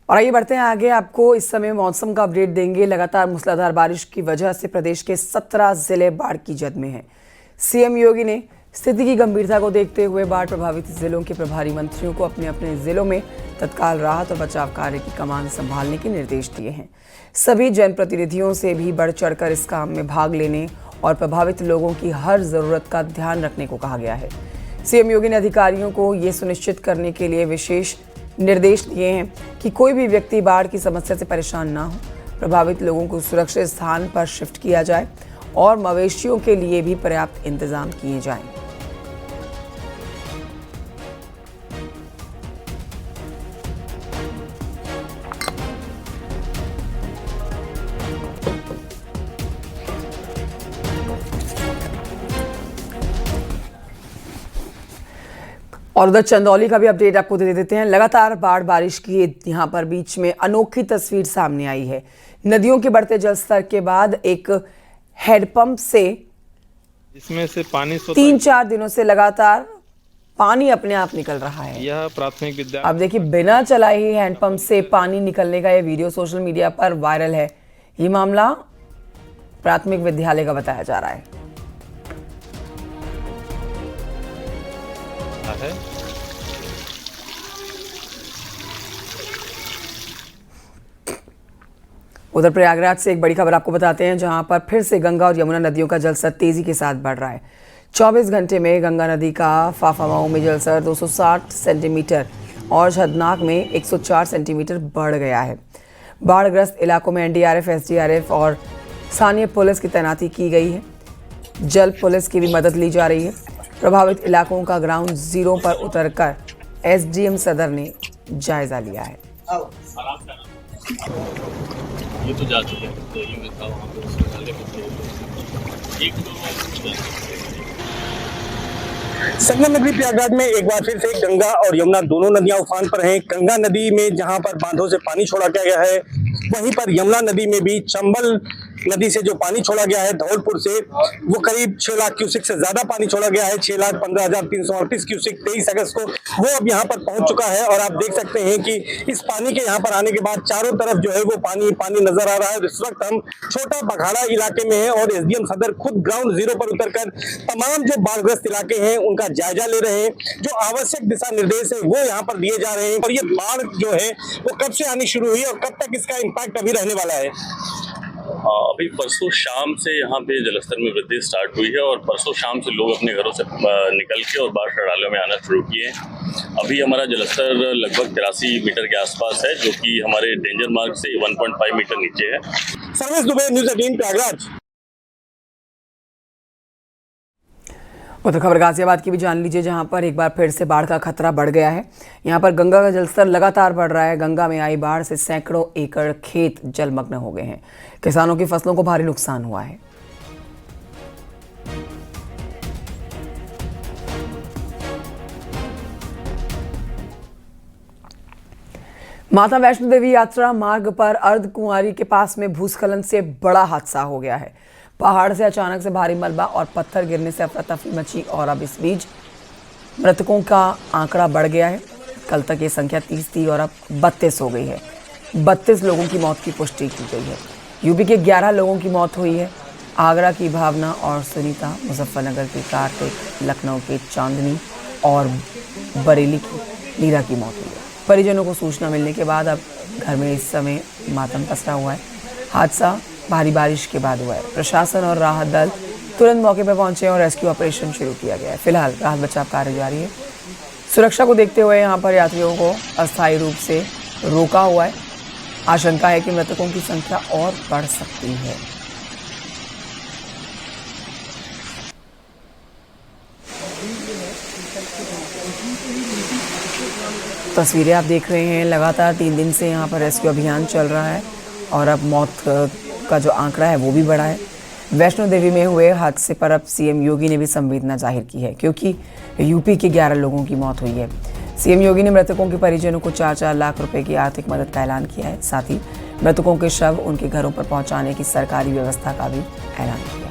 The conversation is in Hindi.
और आइए बढ़ते हैं आगे। आपको इस समय मौसम का अपडेट देंगे। लगातार मूसलाधार बारिश की वजह से प्रदेश के 17 जिले बाढ़ की जद में हैं। सीएम योगी ने स्थिति की गंभीरता को देखते हुए बाढ़ प्रभावित जिलों के प्रभारी मंत्रियों को अपने अपने जिलों में तत्काल राहत और बचाव कार्य की कमान संभालने के निर्देश दिए हैं। सभी जनप्रतिनिधियों से भी बढ़ चढ़कर इस काम में भाग लेने और प्रभावित लोगों की हर जरूरत का ध्यान रखने को कहा गया है। सीएम योगी ने अधिकारियों को ये सुनिश्चित करने के लिए विशेष निर्देश दिए हैं कि कोई भी व्यक्ति बाढ़ की समस्या से परेशान ना हो। प्रभावित लोगों को सुरक्षित स्थान पर शिफ्ट किया जाए और मवेशियों के लिए भी पर्याप्त इंतजाम किए जाएं। और उधर चंदौली का भी अपडेट आपको दे देते हैं। लगातार बाढ़ बारिश की यहाँ पर बीच में अनोखी तस्वीर सामने आई है। नदियों के बढ़ते जलस्तर के बाद एक हैंडपंप से इसमें से पानी 3-4 दिनों से लगातार पानी अपने आप निकल रहा है। यह प्राथमिक विद्यालय अब देखिए, बिना चलाए ही हैंडपंप से पानी निकलने का यह वीडियो सोशल मीडिया पर वायरल है। ये मामला प्राथमिक विद्यालय का बताया जा रहा है। उधर प्रयागराज से एक बड़ी खबर आपको बताते हैं, जहां पर फिर से गंगा और यमुना नदियों का जलस्तर तेजी के साथ बढ़ रहा है। 24 घंटे में गंगा नदी का फाफामऊ में जलस्तर 260 सेंटीमीटर और छदनाक में 104 सेंटीमीटर बढ़ गया है। बाढ़ग्रस्त इलाकों में एनडीआरएफ, एसडीआरएफ और स्थानीय पुलिस की तैनाती की गई है। जल पुलिस की भी मदद ली जा रही है। प्रभावित इलाकों का ग्राउंड जीरो पर उतरकर एसडीएम सदर ने जायजा लिया है। ये तो जा चुके हैं, तो ये मैं था वहाँ पे उसके पहले एक संगम नगरी प्रयागराज में एक बार फिर से गंगा और यमुना दोनों नदियां उफान पर हैं। गंगा नदी में जहां पर बांधों से पानी छोड़ा गया है, वहीं पर यमुना नदी में भी चंबल नदी से जो पानी छोड़ा गया है धौलपुर से, वो करीब 6 लाख क्यूसिक से ज्यादा पानी छोड़ा गया है। 6,15,338 क्यूसिक 23 अगस्त को वो अब यहाँ पर पहुंच चुका है। और आप देख सकते हैं कि इस पानी के यहाँ पर आने के बाद चारों तरफ जो है वो पानी पानी नजर आ रहा है। इस वक्त हम छोटा बघाड़ा इलाके में है और एसडीएम सदर खुद ग्राउंड जीरो पर उतरकर तमाम जो बाढ़ग्रस्त इलाके हैं उनका जायजा ले रहे हैं। जो आवश्यक दिशा निर्देश है वो यहाँ पर दिए जा रहे हैं। और ये बाढ़ जो है वो कब से आनी शुरू हुई और कब तक इसका इम्पैक्ट अभी रहने वाला है? अभी परसों शाम से यहाँ पे जलस्तर में वृद्धि स्टार्ट हुई है और परसों शाम से लोग अपने घरों से निकल के और बाढ़ शौचालयों में आना शुरू किए। अभी हमारा जलस्तर लगभग 83 मीटर के आसपास है, जो कि हमारे डेंजर मार्क से 1.5 मीटर नीचे है। सर्वेश दुबे, न्यूज़ 18 प्रयागराज। उधर खबर गाजियाबाद की भी जान लीजिए, जहां पर एक बार फिर से बाढ़ का खतरा बढ़ गया है। यहां पर गंगा का जलस्तर लगातार बढ़ रहा है। गंगा में आई बाढ़ से सैकड़ों एकड़ खेत जलमग्न हो गए हैं। किसानों की फसलों को भारी नुकसान हुआ है। माता वैष्णो देवी यात्रा मार्ग पर अर्धकुंवारी के पास में भूस्खलन से बड़ा हादसा हो गया है। पहाड़ से अचानक से भारी मलबा और पत्थर गिरने से अफरा तफरी मची और अब इस बीच मृतकों का आंकड़ा बढ़ गया है। कल तक ये संख्या 30 थी और अब 32 हो गई है। 32 लोगों की मौत की पुष्टि की गई है। यूपी के 11 लोगों की मौत हुई है। आगरा की भावना और सुनीता, मुजफ्फरनगर की कार्तिक, लखनऊ की चांदनी और बरेली की मीरा की मौत हुई है। परिजनों को सूचना मिलने के बाद अब घर में इस समय मातम पसरा हुआ है। हादसा भारी बारिश के बाद हुआ है। प्रशासन और राहत दल तुरंत मौके पर पहुंचे और रेस्क्यू ऑपरेशन शुरू किया गया है। फिलहाल राहत बचाव कार्य जारी है। सुरक्षा को देखते हुए यहां पर यात्रियों को अस्थायी रूप से रोका हुआ है। आशंका है कि मृतकों की संख्या और बढ़ सकती है। तस्वीरें आप देख रहे हैं। लगातार 3 दिन से यहाँ पर रेस्क्यू अभियान चल रहा है और अब मौत का जो आंकड़ा है वो भी बढ़ा है। वैष्णो देवी में हुए हादसे पर अब सीएम योगी ने भी संवेदना जाहिर की है, क्योंकि यूपी के 11 लोगों की मौत हुई है। सीएम योगी ने मृतकों के परिजनों को 4-4 लाख रुपए की आर्थिक मदद का ऐलान किया है। साथ ही मृतकों के शव उनके घरों पर पहुंचाने की सरकारी व्यवस्था का भी ऐलान किया।